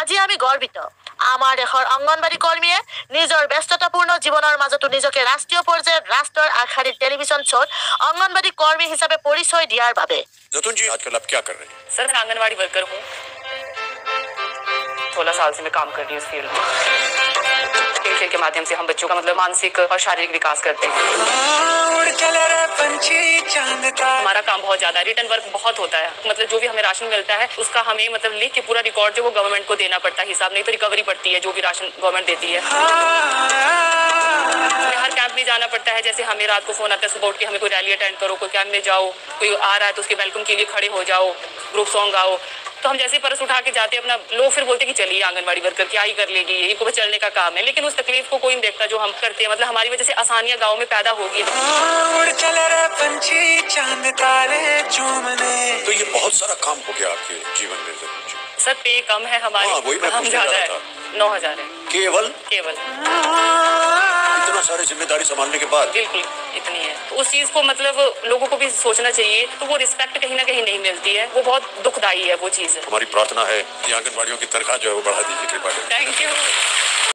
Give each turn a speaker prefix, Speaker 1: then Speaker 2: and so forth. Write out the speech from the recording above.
Speaker 1: আজি আমি গর্বিত আমার দেশের অঙ্গনবাড়ি কর্মীয়ে নিজের ব্যস্ততাপূর্ণ জীবনের মাজতো নিজকে রাষ্ট্রীয় পর্যায়ের রাষ্ট্রের আগশাৰীৰ টেলিভিশন শোত অঙ্গনবাড়ি কর্মী হিসাবে परिचय दियार বাবে।
Speaker 2: जतुन जी आजकल आप क्या कर रहे हैं?
Speaker 3: सर मैं आंगनवाड़ी वर्कर हूँ, 16 साल से मैं काम कर रही हूँ इस फील्ड में। खेल के माध्यम से हम बच्चों का मतलब मानसिक और शारीरिक विकास करते हैं। हमारा काम बहुत ज्यादा है, रिटर्न वर्क बहुत होता है, मतलब जो भी हमें राशन मिलता है उसका हमें मतलब लिख के पूरा रिकॉर्ड जो वो गवर्नमेंट को देना पड़ता है हिसाब, नहीं तो रिकवरी पड़ती है जो भी राशन गवर्नमेंट देती है। हमें हर कैंप में जाना पड़ता है, जैसे हमें रात को फोन आता है सुबह उठ के हमें कोई रैली अटेंड करो, कोई कैंप में जाओ, कोई आ रहा है तो उसके वेलकम के लिए खड़े हो जाओ, ग्रुप सॉन्ग गाओ। तो हम जैसे परस उठा के जाते अपना, लोग फिर बोलते कि चलिए आंगनवाड़ी वर्कर क्या ही कर लेगी, इनको बस चलने का काम है, लेकिन उस तकलीफ को कोई नहीं देखता जो हम करते हैं। मतलब हमारी वजह से आसानियां गांव में पैदा होगी।
Speaker 2: तो ये बहुत सारा काम हो गया आपके जीवन में।
Speaker 3: सर पे कम है हमारे, हम ज्यादा है, 9,000 है
Speaker 2: केवल इतना सारे जिम्मेदारी संभालने के बाद।
Speaker 3: बिल्कुल इतनी है, तो उस चीज को मतलब लोगों को भी सोचना चाहिए, तो वो रिस्पेक्ट कहीं ना कहीं नहीं मिलती है, वो बहुत दुखदायी है वो चीज।
Speaker 2: हमारी प्रार्थना है कि आंगनबाड़ियों की तनख्वाह जो है वो बढ़ा दीजिए कृपया।
Speaker 3: Thank you.